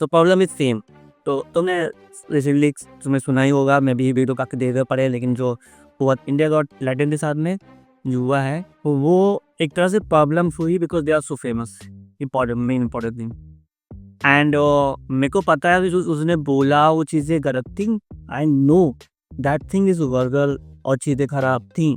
तो problem is same. तो तुमने रिसेंटली तुम्हें सुना ही होगा, मैं भी वीडियो काफ़ी देर पड़े, लेकिन जो हुआ इंडिया गॉट टैलेंट के साथ में जो हुआ है वो एक तरह से प्रॉब्लम हुई because they are so famous. Main important thing and मेरे को पता है कि जो उसने बोला वो चीज़ें गलत थी। I know that thing is vulgar और चीज़ें खराब थी,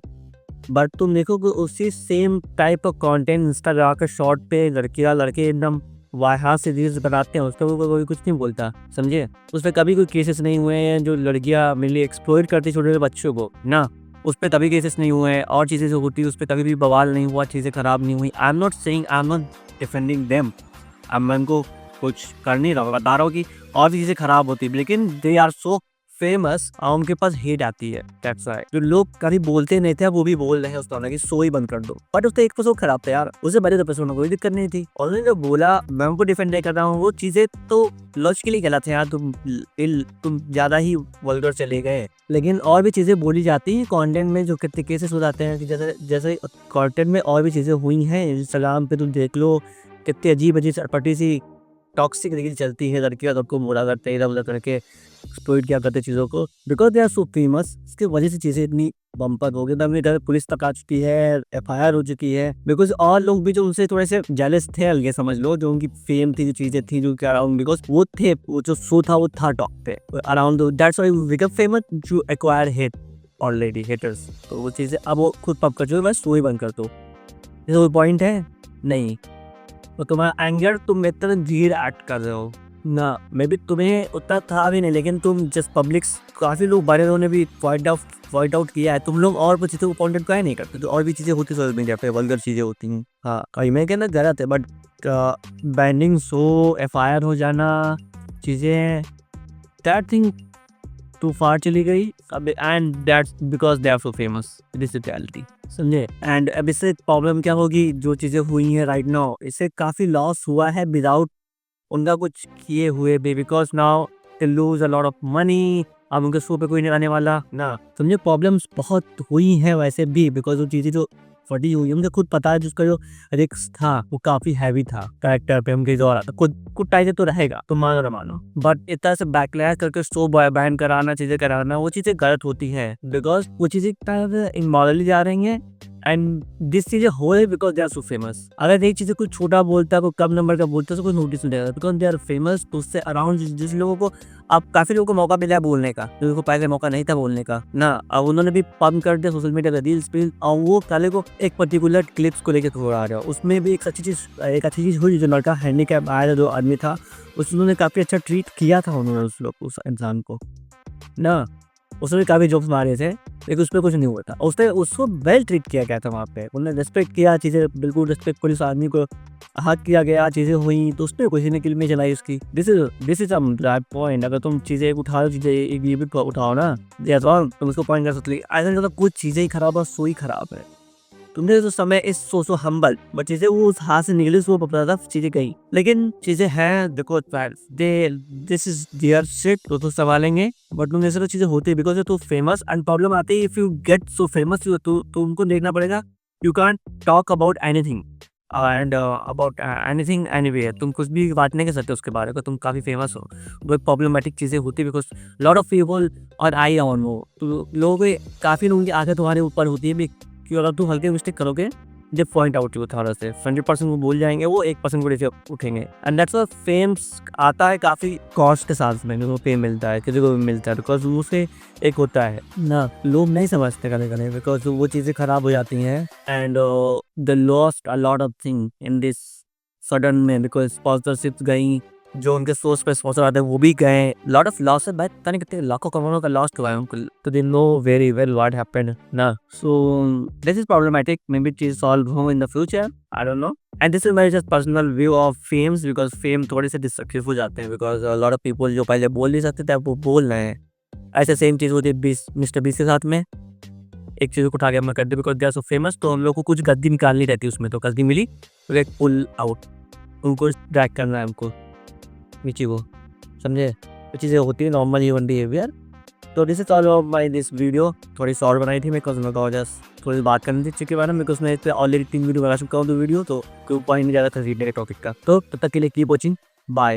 बट तुम देखो कि उसी same type of content Instagram के शॉर्ट पे लड़कियां लड़के एकदम वहाँ से रील्स बनाते हैं, उस पर कोई कुछ नहीं बोलता, समझे। उस पर कभी कोई केसेस नहीं हुए हैं जो लड़कियां मिली एक्सप्लोइट करती छोटे छोटे बच्चों को ना, उस पर कभी केसेस नहीं हुए हैं। और चीज़ें जो होती है उस पर कभी भी बवाल नहीं हुआ, चीज़ें खराब नहीं हुई। I am not saying, I am not defending them, मैं उनको कुछ कर नहीं रहा हूँ, बता रहा हूँ कि और भी चीज़ें खराब होती है, लेकिन दे आर सो फेमस और उनके पास हेट आती है। दैट्स व्हाई जो लोग कभी बोलते नहीं थे वो भी बोल रहे हैं उस तरह की सो ही बंद कर दो। बट उसका एक एपिसोड खराब था यार, उसे बड़े एपिसोड में कोई दिक्कत नहीं थी। और जो बोला मैं उनको डिफेंड नहीं कर रहा हूँ, वो चीजें तो लॉजिकली गलत है यार। तुम ज्यादा ही वल्गर चले गए। लेकिन और भी चीजें बोली जाती हैं कंटेंट में जो कितने केसेस हो जाते हैं कि जैसे जैसे कंटेंट में और भी चीजें हुई हैं। इंस्टाग्राम पे तुम देख लो कितनी अजीब अजीब चटपटी सी टॉक्सिक रील चलती है, लड़कियां सबको बुरा करते हैं, इधर उधर करके एक्सप्लॉइट क्या करते चीज़ों को because they are so famous. इसकी वजह से चीज़ें इतनी बम्पर हो गई, तब इधर पुलिस तक आ चुकी है, एफआईआर हो चुकी है। बिकॉज और लोग भी जो उनसे थोड़े से जेलस थे, ये समझ लो, जो उनकी फेम थी, जो चीज़ें थी जो अराउंड, बिकॉज वो थे, वो जो शो था वो था टॉप पे around, that's why we become famous to acquire hate already haters. तो वो चीज़ें अब वो खुद पब कर चुके, बस शो ही बंद कर दो। जैसे कोई पॉइंट है नहीं, तो तुम्हारा एंगर तुम इतना धीरे एक्ट कर रहे हो ना, मे बी तुम्हें उतना था भी नहीं, लेकिन तुम जस्ट पब्लिक्स काफ़ी लोग बड़े लोगों ने भी पॉइंट आउट किया है। तुम लोग और कुछ चीज़ों को पॉइंट आउट नहीं करते, तो और भी चीज़ें होती सोशल मीडिया पे, वल्गर चीज़ें होती हैं। हाँ, कहीं मैं कहना गलत है, बट बैंडिंग शो, एफआईआर हो जाना, चीज़ें, दैट थिंग टू फार चली गई अब, and that's because they are so famous. This is reality, समझे। एंड अब इससे प्रॉब्लम क्या होगी, जो चीज़ें हुई हैं राइट नाउ, इससे काफ़ी लॉस हुआ है विदाउट उनका कुछ किए हुए भी, because now they lose a lot of money. अब उनके शो पे कोई नहीं आने वाला ना, समझे। प्रॉब्लम्स बहुत हुई हैं वैसे भी, बिकॉज वो चीज़ें जो फटी हुई है मुझे खुद पता है, जिसका जो रिस्क था वो काफ़ी हैवी था कैरेक्टर पे, उनके जो था कुछ टाइम तो रहेगा, तुम मानो ना मानो। बट इतना से बैकलैश करके शो बैन कराना, चीज़ें कराना, वो चीज़ें गलत होती हैं, बिकॉज वो चीज़ें इमोरली जा रही हैं। एंड दिस चीज़ें हो रही because they are so famous. अगर एक चीज़ें कोई छोटा बोलता है, कोई कम नंबर का बोलता है, तो कोई नोटिस नहीं देगा, बिकॉज दे आर फेमस। तो उससे अराउंड जिस लोगों को, अब काफ़ी लोगों को मौका मिला है बोलने का, लोगों को पहले मौका नहीं था बोलने का ना, अब उन्होंने भी पम्प कर दिया सोशल मीडिया का रील्स पे, और वो साले को एक पर्टिकुलर क्लिप्स को लेकर थोड़ा आ रहा है। उसमें भी एक अच्छी चीज़ हुई, जो लड़का हैंडीकैप आया था, जो आदमी था, उन्होंने काफ़ी अच्छा ट्रीट किया था उन्होंने उस इंसान को ना। उसने काफ़ी जोक्स मारे थे, लेकिन उस पर कुछ नहीं हुआ था। उसको वेल ट्रीट किया गया था वहाँ पे, उन्होंने रिस्पेक्ट किया, चीज़ें बिल्कुल रिस्पेक्टफुल, उस आदमी को हक किया गया, चीज़ें हुई, तो उस पर किसी ने किल चलाई उसकी। This is a point. अगर तुम चीज़ें उठाओ, चीज़ें एक ये भी उठाओ ना, तुम उसको पॉइंट कर सकते हो। ऐसा नहीं, कुछ चीज़ें ही खराब है, सो ही खराब है। तुमने जो समय इस सो हम्बल, बट चीजें वो उस हाथ से निकली, वो पता था चीजें गई, लेकिन चीजें हैं, देखो दिस इज देयर शिट, तो संभालेंगे। बट तुम जैसे तो चीजें होती है बिकॉज तो फेमस, एंड प्रॉब्लम आती है if you get so famous, तो उनको देखना पड़ेगा, you can talk about anything and about anything anywhere, तुम कुछ भी बात नहीं कर सकते उसके बारे में, तुम काफी फेमस हो। वो प्रॉब्लमेटिक चीजें होती है बिकॉज लॉट ऑफ पीपल और आई ऑन वो, तो लोगों के काफी लोगों की आंखें तुम्हारे ऊपर होती है कि अगर तुम हल्के मिस्टेक करोगे, जब पॉइंट आउट हो थोड़ा से 100% वो बोल जाएंगे, वो 1% को नीचे उठेंगे। एंड दैट्स व्हाई फेम्स आता है काफ़ी कॉस्ट के साथ में, जो फेम मिलता है किसी को भी मिलता है, बिकॉज उससे एक होता है ना, लोग नहीं समझते कभी कभी, बिकॉज वो चीज़ें खराब हो जाती हैं। And the lost a lot of thing in this sudden में, बिकॉज स्पॉन्सरशिप्स गई, जो उनके सोर्स पे स्पॉन्सर आते हैं वो भी गए, लॉट ऑफ लॉस है भाई, पता नहीं कितने लाखों करोड़ों का लॉस हुआ है उनको, तो they know very well what happened ना। So this is problematic, maybe बी चीज सॉल्व हो in the future, I don't know. And this is my just personal view of fames, because fame थोड़े से डिस्ट्रक्टिव हो जाते हैं, बिकॉज लॉट ऑफ पीपल जो पहले बोल नहीं सकते थे अब वो बोल रहे हैं। ऐसे सेम चीज होती है मिस्टर बीस के साथ में, एक चीज को उठा के हम कर दे because they are so famous, तो हम लोग को कुछ गद्दी निकालनी रहती उसमें, तो गद्दी मिली तो पुल आउट, उनको ड्रैग करना है हमको नीचे को, समझे। तो चीज़ें होती है, नॉर्मल ह्यूमन बिहेवियर। तो this is all of my this video, थोड़ी शॉर्ट बनाई थी मैं, बिकॉज मैं कहा जस्ट थोड़ी बात करनी थी इसके बारे में, बिकॉज मैं इस पर ऑलरेडी 3 वीडियो बना चुका हूँ, 2 वीडियो, तो कोई पॉइंट नहीं ज़्यादा खरीदने के टॉपिक का। तो तब तक के लिए कीप वॉचिंग, बाय।